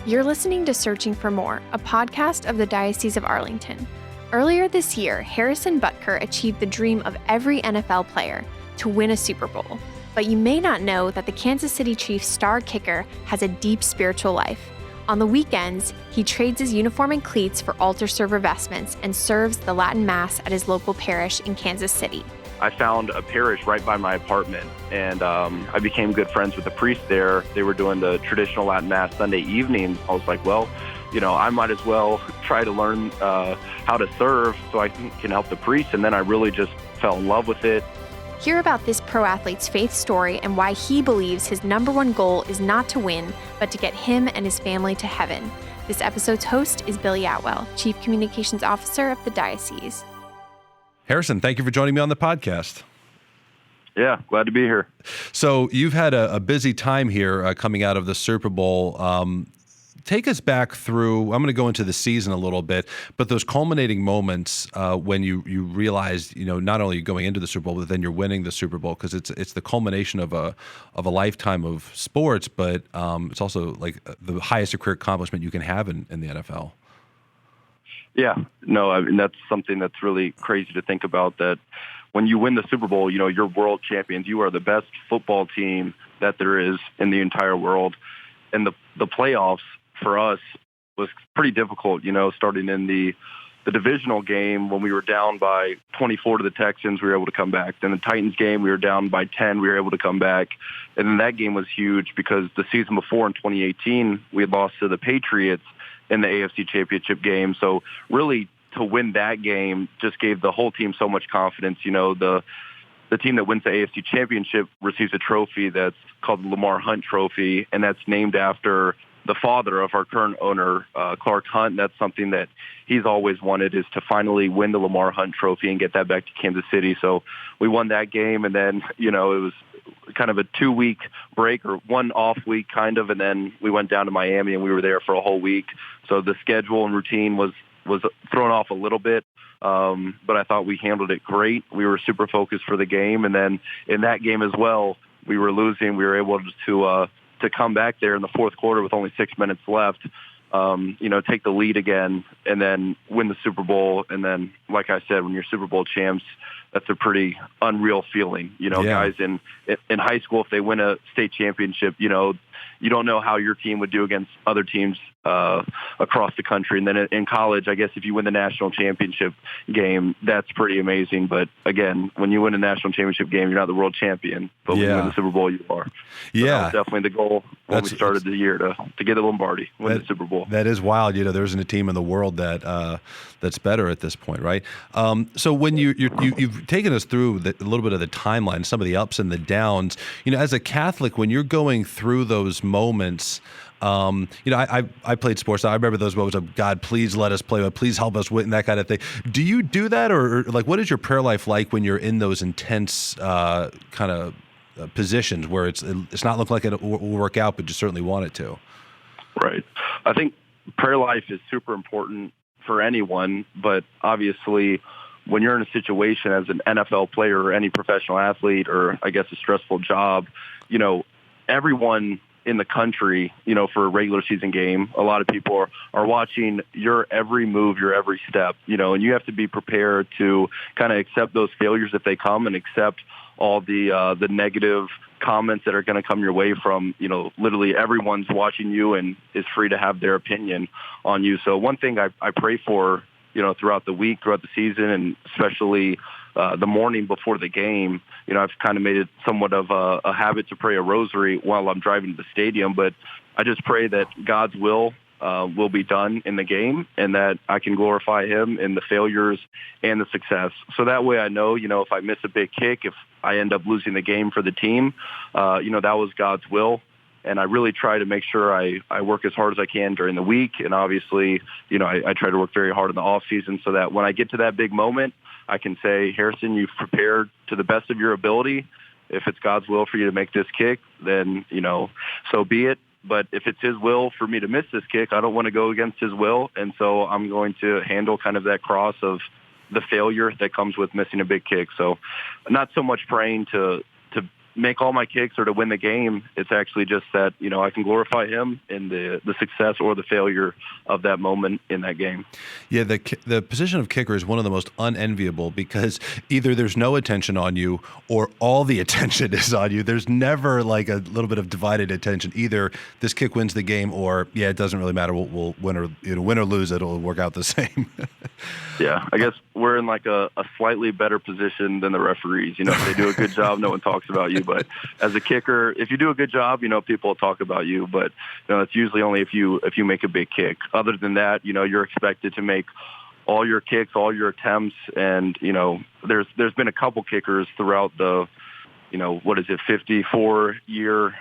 You're listening to Searching for More, a podcast of the Diocese of Arlington. Earlier this year, Harrison Butker achieved the dream of every NFL player, to win a Super Bowl. But you may not know that the Kansas City Chiefs star kicker has a deep spiritual life. On the weekends, he trades his uniform and cleats for altar server vestments and serves the Latin Mass at his local parish in Kansas City. I found a parish right by my apartment, and I became good friends with the priest there. They were doing the traditional Latin Mass Sunday evening. I was like, well, I might as well try to learn how to serve so I can help the priest. And then I really just fell in love with it. Hear about this pro athlete's faith story and why he believes his number one goal is not to win, but to get him and his family to heaven. This episode's host is Billy Atwell, Chief Communications Officer of the Diocese. Harrison, thank you for joining me on the podcast. Yeah, glad to be here. So you've had a busy time here coming out of the Super Bowl. Take us back through, I'm going to go into the season a little bit, but those culminating moments when you realized, not only going into the Super Bowl, but then you're winning the Super Bowl, because it's the culmination of a lifetime of sports, but it's also like the highest career accomplishment you can have in the NFL. Yeah, no, I mean, that's something that's really crazy to think about, that when you win the Super Bowl, you're world champions. You are the best football team that there is in the entire world. And the playoffs for us was pretty difficult, starting in the divisional game when we were down by 24 to the Texans, we were able to come back. Then the Titans game, we were down by 10, we were able to come back. And then that game was huge because the season before in 2018, we had lost to the Patriots in the AFC Championship game. So really to win that game just gave the whole team so much confidence. The team that wins the AFC Championship receives a trophy that's called the Lamar Hunt Trophy, and that's named after the father of our current owner, Clark Hunt. That's something that he's always wanted, is to finally win the Lamar Hunt Trophy and get that back to Kansas City. So we won that game, and then, it was kind of a 2-week break, or one off week kind of, and then we went down to Miami and we were there for a whole week. So the schedule and routine was thrown off a little bit, but I thought we handled it great. We were super focused for the game, and then in that game as well, we were losing. We were able to come back there in the fourth quarter with only 6 minutes left, take the lead again, and then win the Super Bowl. And then, like I said, when you're Super Bowl champs, that's a pretty unreal feeling. Guys in high school, if they win a state championship, you don't know how your team would do against other teams across the country. And then in college, I guess if you win the national championship game, that's pretty amazing. But again, when you win a national championship game, you're not the world champion. But when you win the Super Bowl, you are. So that was definitely the goal when we started the year, to get a Lombardi, win the Super Bowl. That is wild. There isn't a team in the world that's better at this point, right? So when you've taken us through a little bit of the timeline, some of the ups and the downs, as a Catholic, when you're going through those moments, I played sports. I remember those moments of, God, please let us play, but please help us win, that kind of thing. Do you do that, or like, what is your prayer life like when you're in those intense kind of positions where it's not looking like it will work out, but you certainly want it to? Right. I think prayer life is super important for anyone, but obviously when you're in a situation as an NFL player or any professional athlete, or I guess a stressful job, everyone in the country, for a regular season game, a lot of people are watching your every move, your every step, and you have to be prepared to kind of accept those failures if they come, and accept all the negative comments that are going to come your way from, literally everyone's watching you and is free to have their opinion on you. So one thing I pray for, throughout the week, throughout the season, and especially the morning before the game, I've kind of made it somewhat of a habit to pray a rosary while I'm driving to the stadium. But I just pray that God's will be done in the game, and that I can glorify Him in the failures and the success. So that way I know, if I miss a big kick, if I end up losing the game for the team, that was God's will. And I really try to make sure I work as hard as I can during the week. And obviously, I try to work very hard in the off season, so that when I get to that big moment, I can say, Harrison, you've prepared to the best of your ability. If it's God's will for you to make this kick, then, so be it. But if it's His will for me to miss this kick, I don't want to go against His will. And so I'm going to handle kind of that cross of the failure that comes with missing a big kick. So not so much praying to make all my kicks or to win the game. It's actually just that, I can glorify him in the success or the failure of that moment in that game. Yeah, the position of kicker is one of the most unenviable because either there's no attention on you or all the attention is on you. There's never like a little bit of divided attention. Either this kick wins the game or, it doesn't really matter. We'll win or lose, it'll work out the same. Yeah, I guess we're in like a slightly better position than the referees. If they do a good job, no one talks about you. But as a kicker, if you do a good job, people will talk about you. But it's usually only if you make a big kick. Other than that, you're expected to make all your kicks, all your attempts, and there's been a couple kickers throughout the 54-year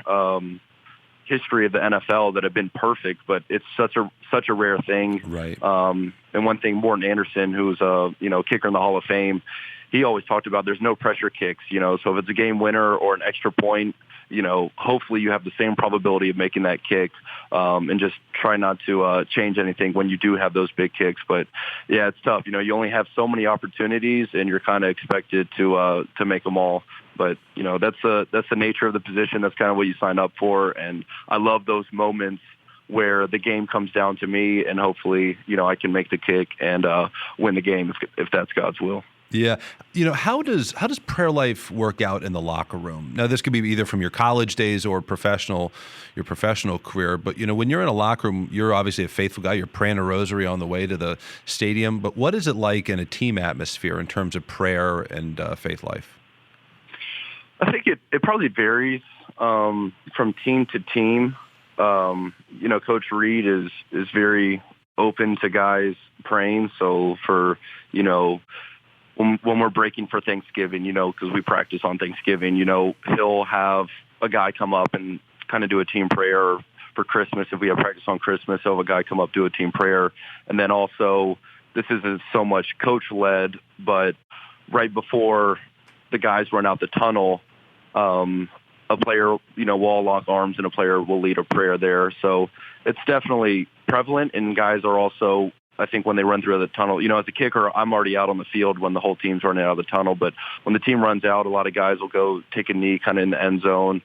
history of the NFL that have been perfect, but it's such a rare thing. Right. And one thing, Morton Anderson, who's a kicker in the Hall of Fame, he always talked about there's no pressure kicks. So if it's a game winner or an extra point, hopefully you have the same probability of making that kick, and just try not to change anything when you do have those big kicks. But yeah, it's tough. You only have so many opportunities, and you're kind of expected to make them all. But that's the nature of the position. That's kind of what you sign up for, and I love those moments where the game comes down to me, and hopefully I can make the kick and win the game if that's God's will. Yeah. How does prayer life work out in the locker room? Now, this could be either from your college days or your professional career, but when you're in a locker room, you're obviously a faithful guy. You're praying a rosary on the way to the stadium, but what is it like in a team atmosphere in terms of prayer and faith life? I think it probably varies from team to team. Coach Reed is very open to guys praying. So for, when we're breaking for Thanksgiving, because we practice on Thanksgiving, he'll have a guy come up and kind of do a team prayer. For Christmas, if we have practice on Christmas, he'll have a guy come up, do a team prayer. And then also, this isn't so much coach-led, but right before the guys run out the tunnel, a player, will all lock arms and a player will lead a prayer there. So it's definitely prevalent, and guys are also, I think, when they run through the tunnel, as a kicker, I'm already out on the field when the whole team's running out of the tunnel. But when the team runs out, a lot of guys will go take a knee kind of in the end zone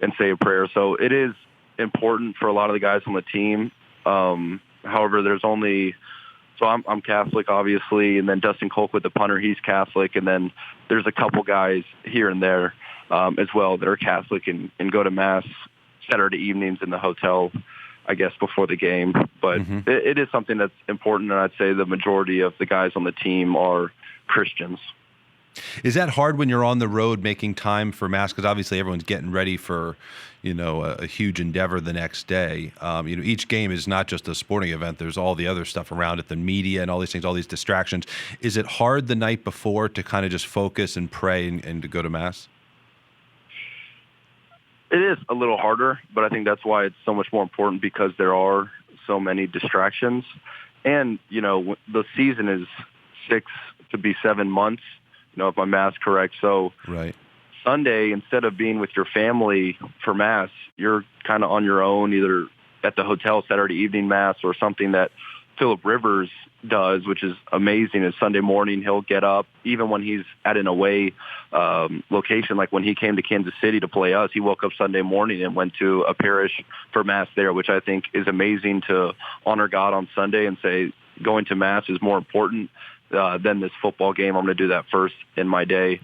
and say a prayer. So it is important for a lot of the guys on the team. However, there's only... So I'm Catholic, obviously, and then Dustin Colquitt, the punter, he's Catholic, and then there's a couple guys here and there as well that are Catholic and go to Mass Saturday evenings in the hotel, I guess, before the game. But it is something that's important, and I'd say the majority of the guys on the team are Christians. Is that hard when you're on the road making time for Mass? Because obviously everyone's getting ready for, a huge endeavor the next day. Each game is not just a sporting event. There's all the other stuff around it, the media and all these things, all these distractions. Is it hard the night before to kind of just focus and pray and to go to Mass? It is a little harder, but I think that's why it's so much more important, because there are so many distractions. And, the season is 6 to be 7 months, if my math's correct. So right. Sunday, instead of being with your family for Mass, you're kind of on your own, either at the hotel Saturday evening Mass or something that Phillip Rivers does, which is amazing. Is Sunday morning he'll get up, even when he's at an away location, like when he came to Kansas City to play us, he woke up Sunday morning and went to a parish for Mass there, which I think is amazing, to honor God on Sunday and say going to Mass is more important than this football game. I'm going to do that first in my day.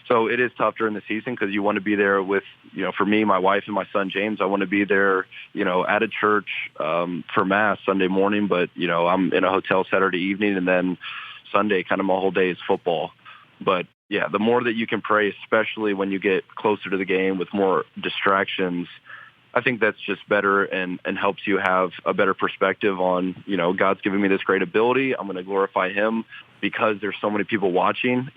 So it is tough during the season, because you want to be there with, for me, my wife and my son, James, I want to be there, at a church for Mass Sunday morning. But, I'm in a hotel Saturday evening, and then Sunday, kind of my whole day is football. But, yeah, the more that you can pray, especially when you get closer to the game with more distractions, I think that's just better and helps you have a better perspective on, God's giving me this great ability. I'm going to glorify him because there's so many people watching,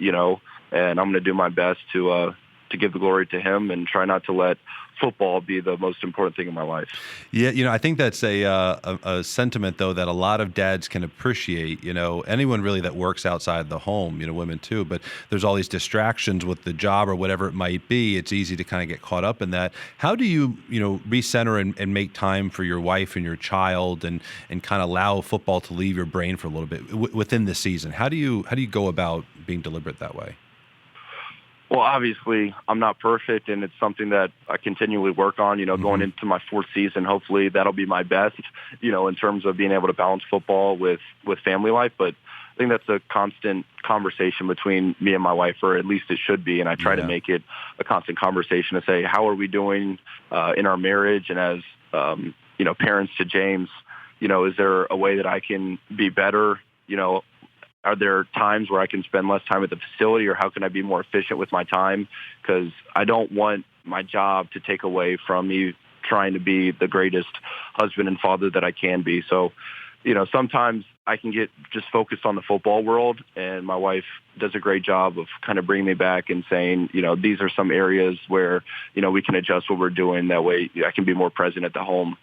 and I'm going to do my best to give the glory to him and try not to let football be the most important thing in my life. Yeah, I think that's a sentiment, though, that a lot of dads can appreciate. Anyone really that works outside the home, women too, but there's all these distractions with the job or whatever it might be. It's easy to kind of get caught up in that. How do you, recenter and make time for your wife and your child and kind of allow football to leave your brain for a little bit within the season? How do you go about being deliberate that way? Well, obviously, I'm not perfect, and it's something that I continually work on. Going into my fourth season, hopefully that'll be my best, in terms of being able to balance football with family life. But I think that's a constant conversation between me and my wife, or at least it should be. And I try to make it a constant conversation to say, how are we doing in our marriage? And as, parents to James, is there a way that I can be better? Are there times where I can spend less time at the facility, or how can I be more efficient with my time? Because I don't want my job to take away from me trying to be the greatest husband and father that I can be. So, sometimes I can get just focused on the football world, and my wife does a great job of kind of bringing me back and saying, these are some areas where, we can adjust what we're doing. That way I can be more present at the home.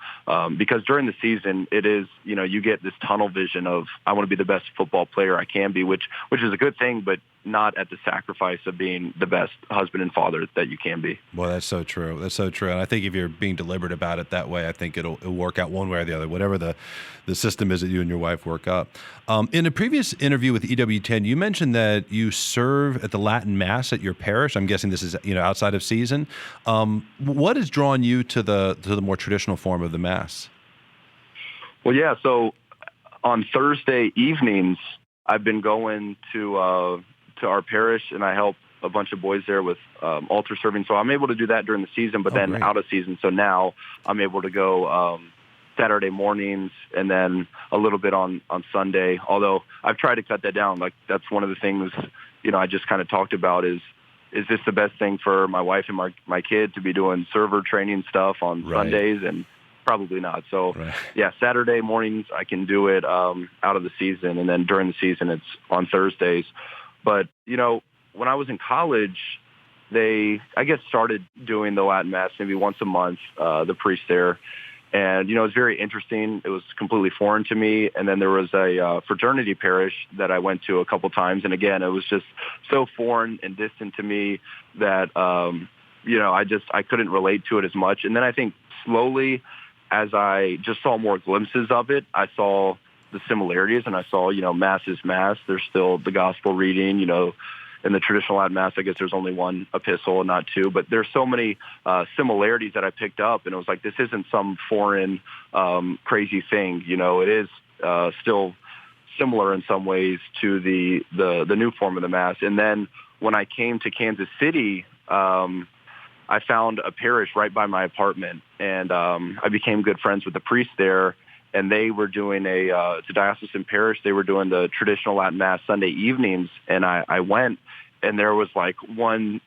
Because during the season, it is, you get this tunnel vision of, I want to be the best football player I can be, which is a good thing, but not at the sacrifice of being the best husband and father that you can be. Well, that's so true. That's so true. And I think if you're being deliberate about it that way, I think it'll work out one way or the other, whatever the system is that you and your wife work up. In a previous interview with EWTN, you mentioned that you serve at the Latin Mass at your parish. I'm guessing this is, outside of season. What has drawn you to the more traditional form of the Mass? Well, yeah. So on Thursday evenings, I've been going to our parish, and I help a bunch of boys there with altar serving. So I'm able to do that during the season, but then great. Out of season. So now I'm able to go Saturday mornings and then a little bit on Sunday. Although I've tried to cut that down. Like, that's one of the things, I just kind of talked about is this the best thing for my wife and my kid to be doing server training stuff on Sundays? And probably not. So, yeah, Saturday mornings I can do it out of the season, and then during the season it's on Thursdays. But, when I was in college, I guess, started doing the Latin Mass maybe once a month, the priest there. And, it was very interesting. It was completely foreign to me. And then there was a fraternity parish that I went to a couple times. And again, it was just so foreign and distant to me that, I couldn't relate to it as much. And then I think slowly, as I just saw more glimpses of it, I saw the similarities, and I saw, Mass is Mass. There's still the gospel reading, in the traditional Latin Mass, I guess there's only one epistle and not two, but there's so many similarities that I picked up, and it was like, this isn't some foreign, crazy thing. It is still similar in some ways to the new form of the Mass. And then when I came to Kansas City, I found a parish right by my apartment, and I became good friends with the priest there. And they were doing it's a diocesan parish. They were doing the traditional Latin Mass Sunday evenings. And I went, and there was like one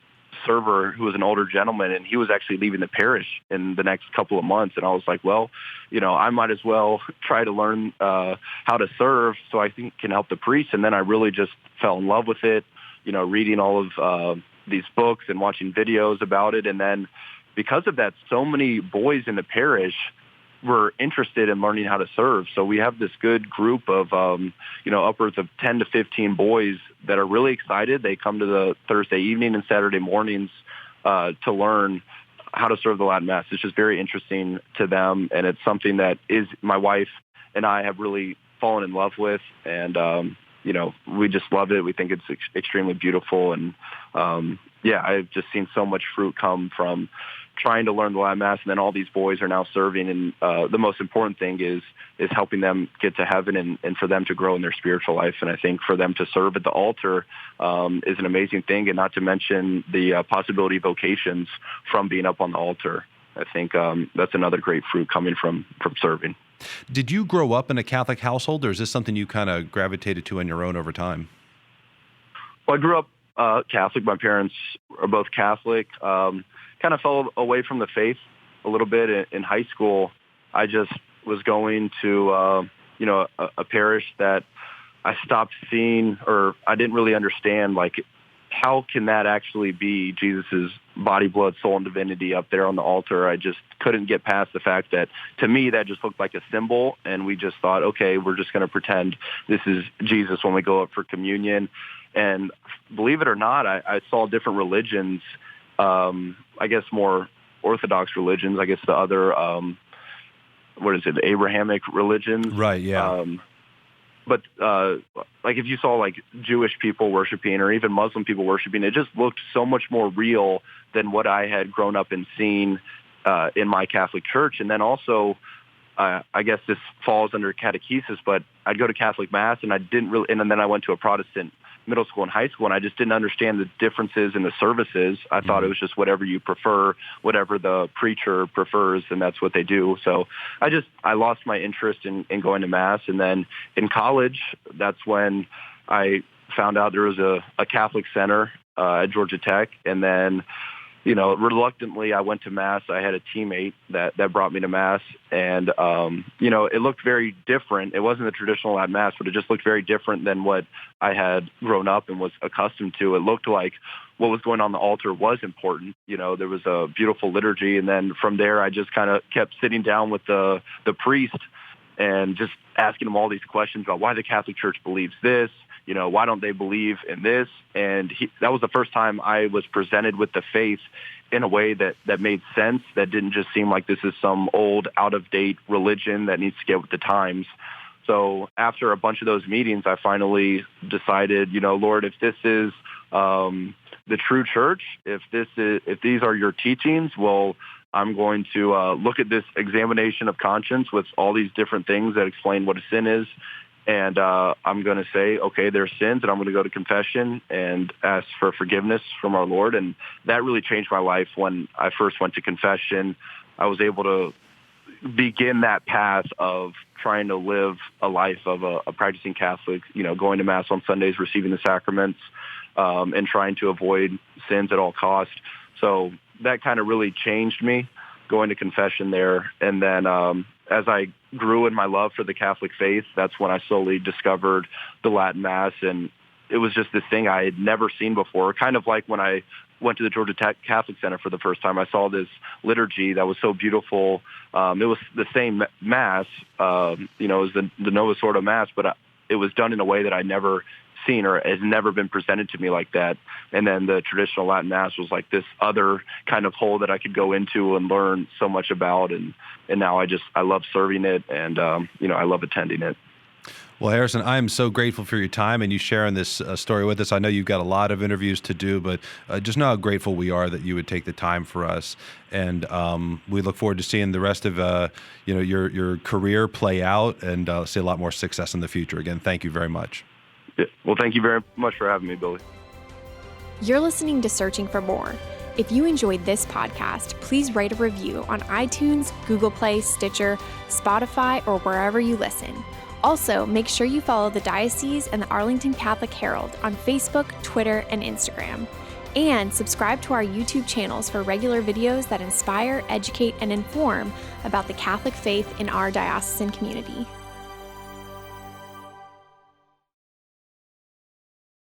server who was an older gentleman, and he was actually leaving the parish in the next couple of months. And I was like, well, I might as well try to learn how to serve so I think can help the priest. And then I really just fell in love with it, reading all of these books and watching videos about it. And then because of that, so many boys in the parish were interested in learning how to serve. So we have this good group of, upwards of 10 to 15 boys that are really excited. They come to the Thursday evening and Saturday mornings to learn how to serve the Latin Mass. It's just very interesting to them, and it's something that is my wife and I have really fallen in love with, and we just love it. We think it's extremely beautiful, and I've just seen so much fruit come from trying to learn the Latin Mass, and then all these boys are now serving, and the most important thing is helping them get to heaven and for them to grow in their spiritual life. And I think for them to serve at the altar is an amazing thing, and not to mention the possibility of vocations from being up on the altar. I think that's another great fruit coming from serving. Did you grow up in a Catholic household, or is this something you kind of gravitated to on your own over time? Well, I grew up Catholic. My parents are both Catholic. Kind of fell away from the faith a little bit in high school. I just was going to, a parish that I stopped seeing, or I didn't really understand, like, how can that actually be Jesus's body, blood, soul, and divinity up there on the altar? I just couldn't get past the fact that, to me, that just looked like a symbol, and we just thought, okay, we're just going to pretend this is Jesus when we go up for communion. And believe it or not, I saw different religions, I guess more Orthodox religions, I guess the other, the Abrahamic religions. Right, yeah. But like if you saw like Jewish people worshiping or even Muslim people worshiping, it just looked so much more real than what I had grown up and seen in my Catholic church. And then also, I guess this falls under catechesis, but I'd go to Catholic Mass and I didn't really, and then I went to a Protestant middle school and high school, and I just didn't understand the differences in the services. I thought it was just whatever you prefer, whatever the preacher prefers, and that's what they do. So I lost my interest in going to Mass. And then in college, that's when I found out there was a Catholic center at Georgia Tech. And then, reluctantly, I went to Mass. I had a teammate that brought me to Mass. And, it looked very different. It wasn't the traditional Latin Mass, but it just looked very different than what I had grown up and was accustomed to. It looked like what was going on the altar was important. There was a beautiful liturgy. And then from there, I just kind of kept sitting down with the priest and just asking him all these questions about why the Catholic Church believes this. Why don't they believe in this? And that was the first time I was presented with the faith in a way that made sense, that didn't just seem like this is some old, out-of-date religion that needs to get with the times. So after a bunch of those meetings, I finally decided, Lord, if this is the true church, if these are your teachings, well, I'm going to look at this examination of conscience with all these different things that explain what a sin is. And I'm going to say, okay, there's sins, and I'm going to go to confession and ask for forgiveness from our Lord. And that really changed my life. When I first went to confession, I was able to begin that path of trying to live a life of a practicing Catholic, going to Mass on Sundays, receiving the sacraments, and trying to avoid sins at all costs. So that kind of really changed me, going to confession there. And then as I grew in my love for the Catholic faith, that's when I slowly discovered the Latin Mass. And it was just this thing I had never seen before, kind of like when I went to the Georgia Tech Catholic Center for the first time. I saw this liturgy that was so beautiful. It was the same Mass, it was the Novus Ordo Mass, but it was done in a way that I'd never seen or has never been presented to me like that. And then the traditional Latin Mass was like this other kind of hole that I could go into and learn so much about. And now I love serving it, and, I love attending it. Well, Harrison, I'm so grateful for your time and you sharing this story with us. I know you've got a lot of interviews to do, but just know how grateful we are that you would take the time for us. And we look forward to seeing the rest of your career play out, and see a lot more success in the future. Again, thank you very much. Yeah. Well, thank you very much for having me, Billy. You're listening to Searching for More. If you enjoyed this podcast, please write a review on iTunes, Google Play, Stitcher, Spotify, or wherever you listen. Also, make sure you follow the Diocese and the Arlington Catholic Herald on Facebook, Twitter, and Instagram. And subscribe to our YouTube channels for regular videos that inspire, educate, and inform about the Catholic faith in our diocesan community.